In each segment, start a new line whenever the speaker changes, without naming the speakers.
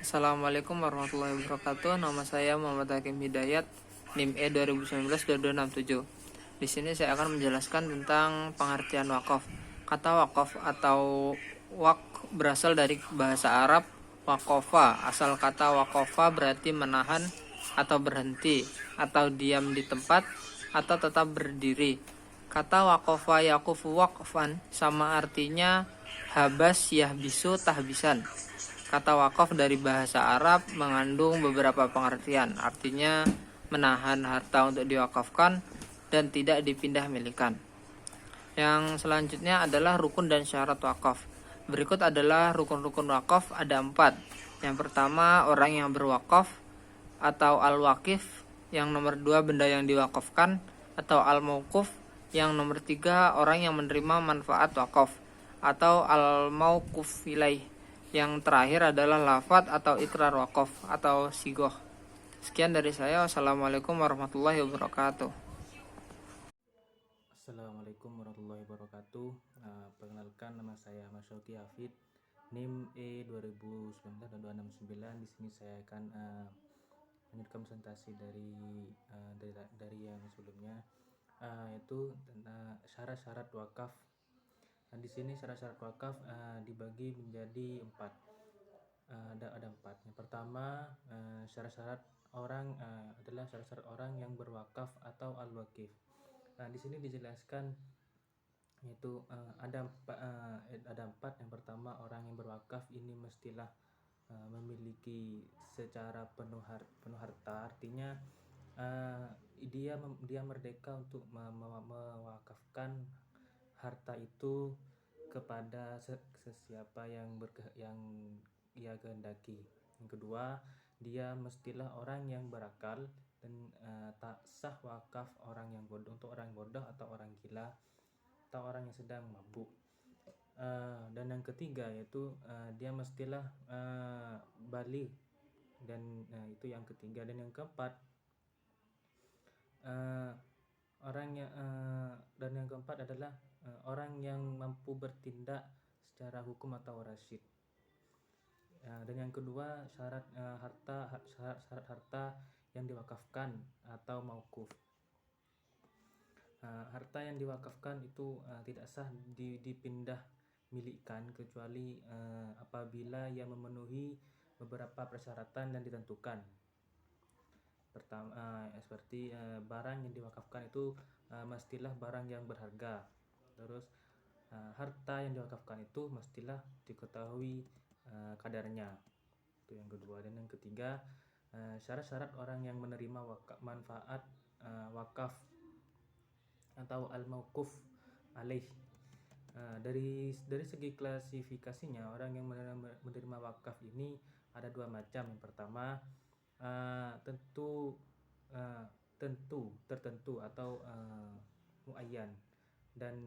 Assalamualaikum warahmatullahi wabarakatuh. Nama saya Muhammad Hakim Hidayat, NIM E 2019-2267. Di sini saya akan menjelaskan tentang pengertian wakaf. Kata wakaf atau wak berasal dari bahasa Arab wakofa. Asal kata wakofa berarti menahan atau berhenti, atau diam di tempat, atau tetap berdiri. Kata wakofa yakufu wakfan sama artinya habas yahbisu tahbisan. Kata wakaf dari bahasa Arab mengandung beberapa pengertian, artinya menahan harta untuk diwakafkan dan tidak dipindah milikan. Yang selanjutnya adalah rukun dan syarat wakaf. Berikut adalah rukun-rukun wakaf, ada 4. Yang pertama, orang yang berwakaf atau al-wakif. Yang nomor 2, benda yang diwakafkan atau al-mauquf. Yang nomor 3, orang yang menerima manfaat wakaf atau al-mauquf ilaih. Yang terakhir adalah lafadz atau ikrar wakaf atau sigoh. Sekian dari saya. Wassalamualaikum warahmatullahi wabarakatuh.
Assalamualaikum warahmatullahi wabarakatuh. Perkenalkan, nama saya Mas Syauki Hafid, NIM E 2019-269. Di sini saya akan melanjutkan presentasi dari yang sebelumnya, yaitu tentang syarat-syarat wakaf. Di sini syarat-syarat wakaf dibagi menjadi 4. Ada 4. Yang pertama, syarat-syarat orang adalah syarat-syarat orang yang berwakaf atau al-wakif. Di sini dijelaskan yaitu ada 4. Yang pertama, orang yang berwakaf ini mestilah memiliki secara penuh harta, artinya dia merdeka untuk mewakafkan harta itu kepada sesiapa yang ia kehendaki. Yang kedua, dia mestilah orang yang berakal dan tak sah wakaf orang yang bodoh untuk orang bodoh atau orang gila atau orang yang sedang mabuk. Dan yang ketiga yaitu dia mestilah baligh, dan itu yang ketiga. Dan yang keempat, adalah orang yang mampu bertindak secara hukum atau rasyid. Dan yang kedua, syarat harta yang diwakafkan atau mauquf. Harta yang diwakafkan itu tidak sah dipindah milikkan kecuali apabila ia memenuhi beberapa persyaratan dan ditentukan. Pertama, seperti barang yang diwakafkan itu mestilah barang yang berharga. Terus harta yang diwakafkan itu mestilah diketahui kadarnya. Itu yang kedua. Dan yang ketiga, syarat-syarat orang yang menerima manfaat wakaf atau al-mauquf alaih. Dari segi klasifikasinya, orang yang menerima wakaf ini ada 2 macam. Yang pertama, tertentu atau muayyan, dan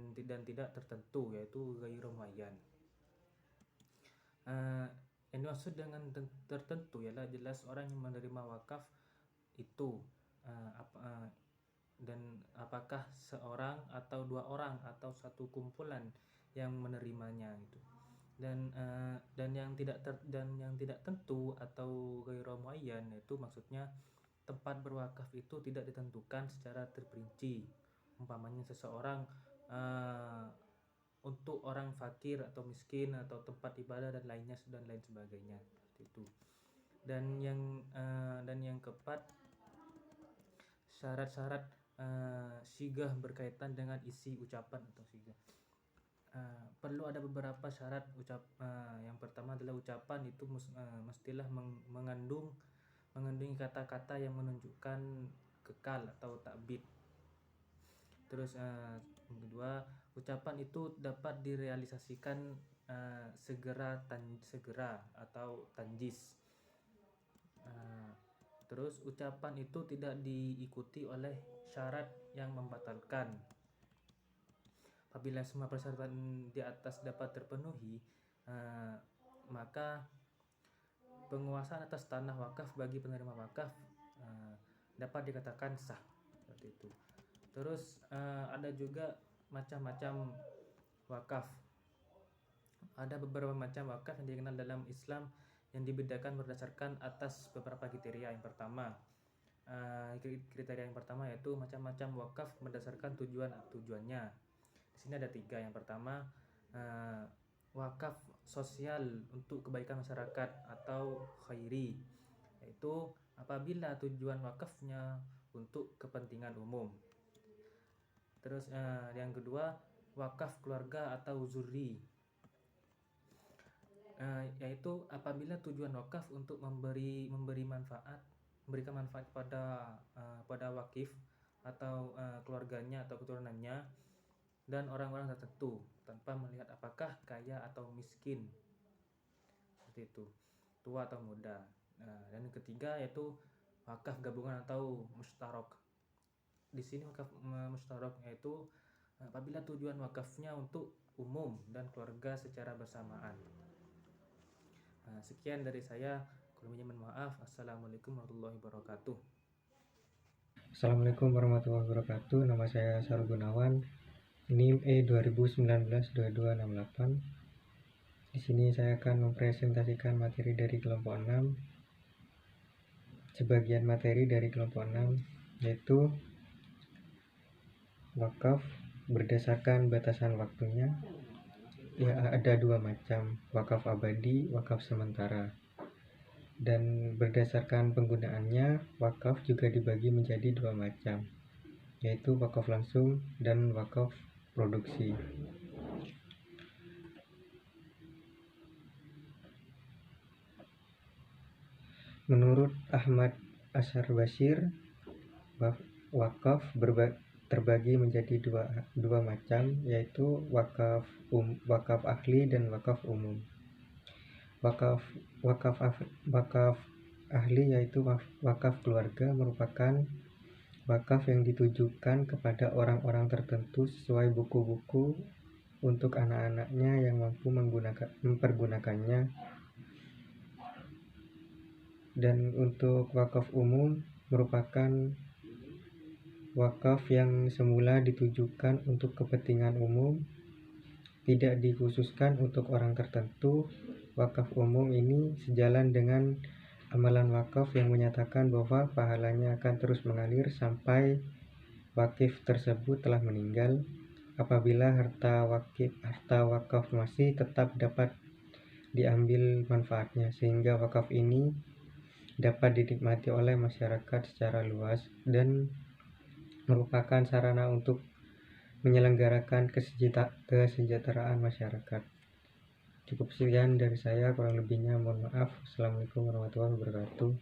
tidak tertentu, yaitu ghairu muayyan. Yang dimaksud dengan tertentu ialah jelas orang yang menerima wakaf itu dan apakah seorang atau 2 orang atau satu kumpulan yang menerimanya gitu. Dan yang tidak tentu atau ghairu muayyan, itu maksudnya tempat berwakaf itu tidak ditentukan secara terperinci. Umpamanya seseorang untuk orang fakir atau miskin atau tempat ibadah dan lain sebagainya, seperti itu. Dan yang keempat, syarat-syarat sigah berkaitan dengan isi ucapan atau sigah. Perlu ada beberapa syarat yang pertama adalah ucapan itu mestilah mengandung kata-kata yang menunjukkan kekal atau takbid. Terus yang kedua, ucapan itu dapat direalisasikan segera atau tanjis. Terus ucapan itu tidak diikuti oleh syarat yang membatalkan. Apabila semua persyaratan di atas dapat terpenuhi, maka penguasaan atas tanah wakaf bagi penerima wakaf dapat dikatakan sah, seperti itu. Terus ada juga macam-macam wakaf. Ada beberapa macam wakaf yang dikenal dalam Islam, yang dibedakan berdasarkan atas beberapa kriteria. Yang pertama, kriteria yang pertama yaitu macam-macam wakaf berdasarkan tujuannya. Di sini ada 3. Yang pertama, wakaf sosial untuk kebaikan masyarakat atau khairi, yaitu apabila tujuan wakafnya untuk kepentingan umum. Terus yang kedua, wakaf keluarga atau zuri, yaitu apabila tujuan wakaf untuk memberikan manfaat pada wakif atau keluarganya atau keturunannya dan orang-orang tertentu tanpa melihat apakah kaya atau miskin, seperti itu, tua atau muda. Dan yang ketiga yaitu wakaf gabungan atau mustarok. Di sini wakaf mustarok yaitu apabila tujuan wakafnya untuk umum dan keluarga secara bersamaan. Sekian dari saya. Kurangnya mohon maaf. Assalamualaikum warahmatullahi wabarakatuh.
Assalamualaikum warahmatullahi wabarakatuh. Nama saya Sarul Gunawan, NIM E2019-2268. Di sini saya akan mempresentasikan materi dari kelompok 6. Sebagian materi dari kelompok 6 yaitu wakaf berdasarkan batasan waktunya. Ya, ada 2 macam, wakaf abadi, wakaf sementara. Dan berdasarkan penggunaannya, wakaf juga dibagi menjadi 2 macam, yaitu wakaf langsung dan wakaf produksi. Menurut Ahmad Asyar-Bashir, wakaf terbagi menjadi dua macam, yaitu wakaf ahli dan wakaf umum. Wakaf ahli yaitu wakaf keluarga, merupakan wakaf yang ditujukan kepada orang-orang tertentu sesuai buku-buku untuk anak-anaknya yang mampu mempergunakannya. Dan untuk wakaf umum merupakan wakaf yang semula ditujukan untuk kepentingan umum, tidak dikhususkan untuk orang tertentu. Wakaf umum ini sejalan dengan amalan wakaf yang menyatakan bahwa pahalanya akan terus mengalir sampai wakif tersebut telah meninggal, apabila harta wakaf masih tetap dapat diambil manfaatnya, sehingga wakaf ini dapat dinikmati oleh masyarakat secara luas dan merupakan sarana untuk menyelenggarakan kesejahteraan masyarakat. Cukup sekian dari saya, kurang lebihnya mohon maaf. Assalamualaikum warahmatullahi wabarakatuh.